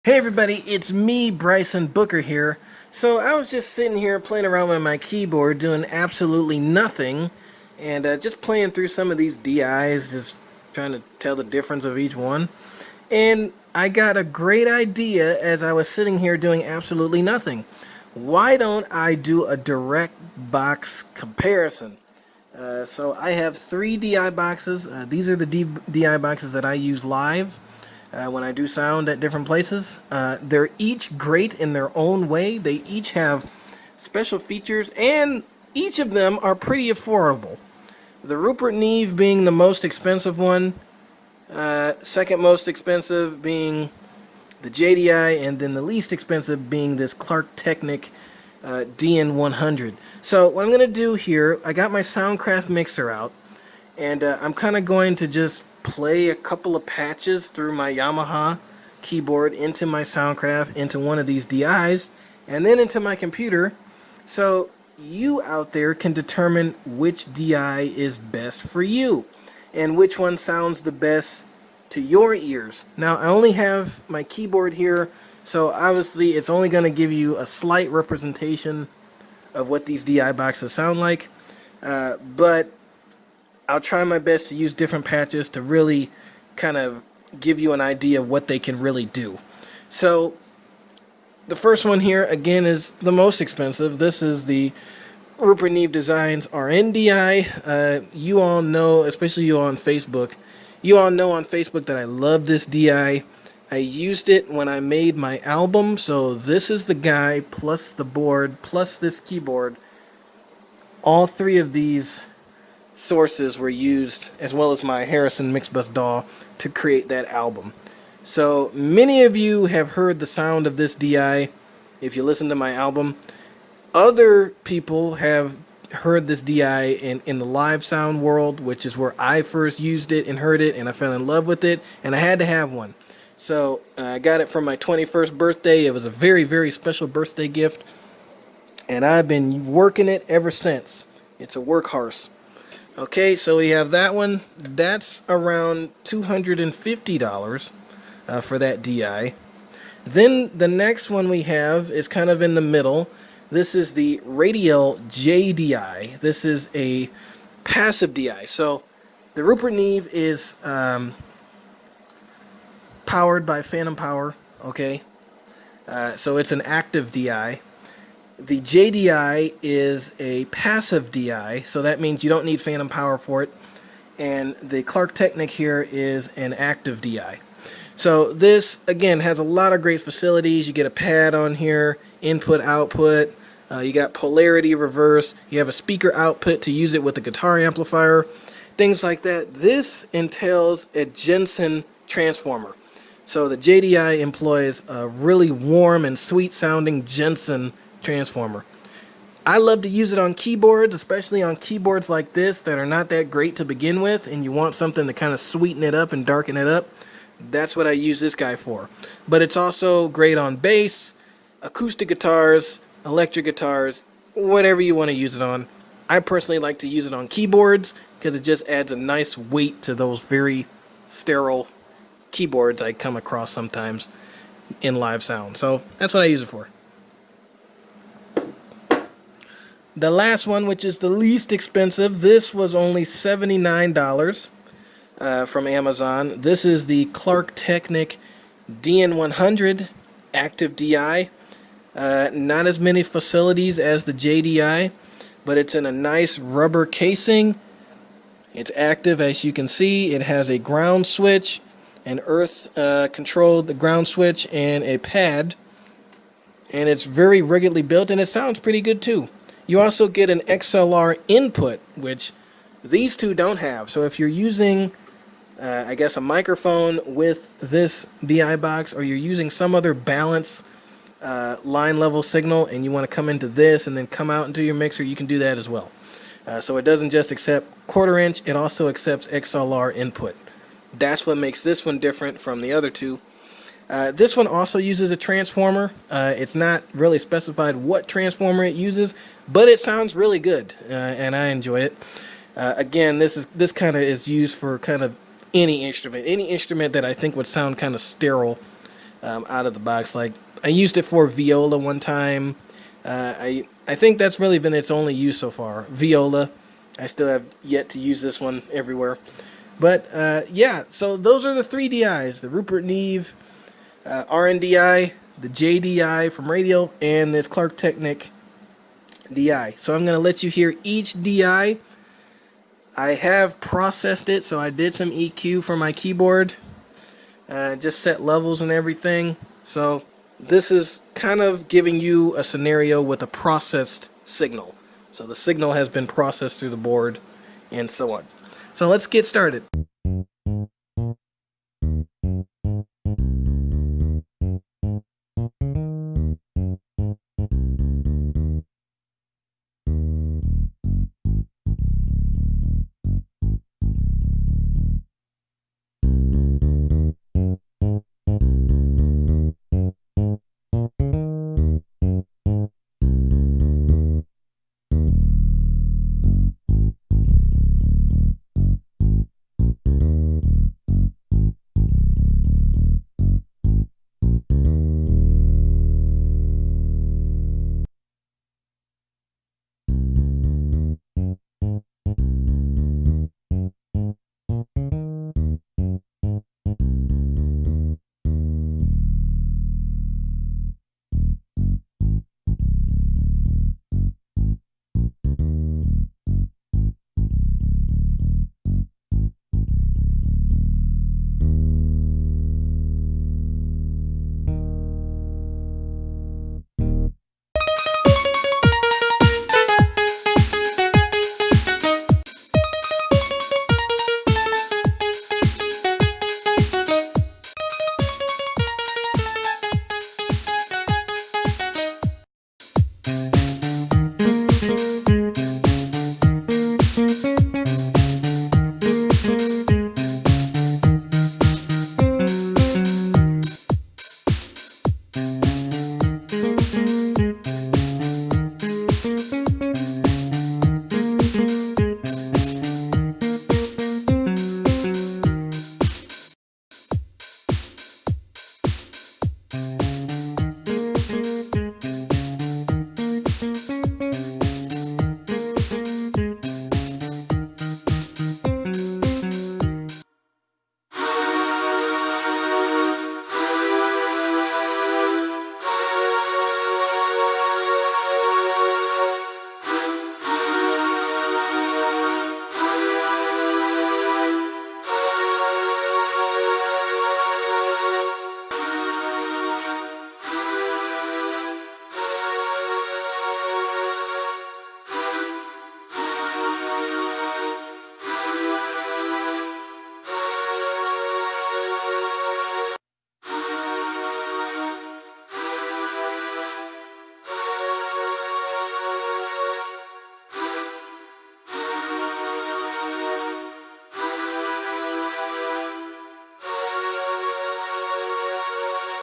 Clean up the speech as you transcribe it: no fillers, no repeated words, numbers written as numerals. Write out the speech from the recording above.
Hey everybody, it's me, Bryson Booker here. So I was just sitting here playing around with my keyboard doing absolutely nothing and just playing through some of these DIs, just trying to tell the difference of each one. And I got a great idea as I was sitting here doing absolutely nothing. Why don't I do a direct box comparison? So I have three DI boxes. These are the DI boxes that I use live when I do sound at different places. They're each great in their own way. They each have special features, and each of them are pretty affordable. The Rupert Neve being the most expensive one, second most expensive being the JDI, and then the least expensive being this Klark Teknik DN100. So what I'm going to do here, I got my Soundcraft mixer out, and I'm kind of going to just play a couple of patches through my Yamaha keyboard into my Soundcraft, into one of these DIs, and then into my computer, so you out there can determine which DI is best for you and which one sounds the best to your ears. Now, I only have my keyboard here, so obviously it's only going to give you a slight representation of what these DI boxes sound like, but I'll try my best to use different patches to really kind of give you an idea of what they can really do. So the first one here, again, is the most expensive. This is the Rupert Neve Designs RNDI. You all know, especially you on Facebook, you all know on Facebook that I love this DI. I used it when I made my album, so this is the guy, plus the board, plus this keyboard. All three of these sources were used, as well as my Harrison Mixbus DAW, to create that album. So many of you have heard the sound of this DI if you listen to my album. Other people have heard this DI in the live sound world, which is where I first used it and heard it, and I fell in love with it, and I had to have one. So I got it for my 21st birthday. It was a very, very special birthday gift, and I've been working it ever since. It's a workhorse. Okay, so we have that one. That's around $250 for that DI. Then the next one we have is kind of in the middle. This is the Radial JDI. This is a passive DI. So the Rupert Neve is powered by phantom power. Okay, so it's an active DI. The JDI is a passive DI, so that means you don't need phantom power for it. And the Klark Teknik here is an active DI. So this, again, has a lot of great facilities. You get a pad on here, input, output. You got polarity reverse. You have a speaker output to use it with a guitar amplifier. Things like that. This entails a Jensen transformer. So the JDI employs a really warm and sweet sounding Jensen transformer. I love to use it on keyboards, especially on keyboards like this that are not that great to begin with, and you want something to kind of sweeten it up and darken it up. That's what I use this guy for. But it's also great on bass, acoustic guitars, electric guitars, whatever you want to use it on. I personally like to use it on keyboards because it just adds a nice weight to those very sterile keyboards I come across sometimes in live sound. So that's what I use it for. The last one, which is the least expensive, this was only $79 from Amazon. This is the Klark Teknik DN100 active DI. Not as many facilities as the JDI, but it's in a nice rubber casing. It's active, as you can see. It has a ground switch, an earth controlled ground switch, and a pad. And it's very ruggedly built, and it sounds pretty good too. You also get an XLR input, which these two don't have. So if you're using, I guess, a microphone with this DI box, or you're using some other balance line level signal, and you want to come into this and then come out into your mixer, you can do that as well. So it doesn't just accept quarter-inch, it also accepts XLR input. That's what makes this one different from the other two. This one also uses a transformer. It's not really specified what transformer it uses, but it sounds really good, and I enjoy it. Again, this kind of is used for kind of any instrument that I think would sound kind of sterile out of the box. Like I used it for viola one time. I think that's really been its only use so far. Viola. I still have yet to use this one everywhere. But yeah, so those are the three DIs: the Rupert Neve RNDI, the JDI from Radial, and this Klark Teknik DI. So I'm going to let you hear each DI. I have processed it, so I did some EQ for my keyboard, just set levels and everything. So this is kind of giving you a scenario with a processed signal. So the signal has been processed through the board and so on. So let's get started.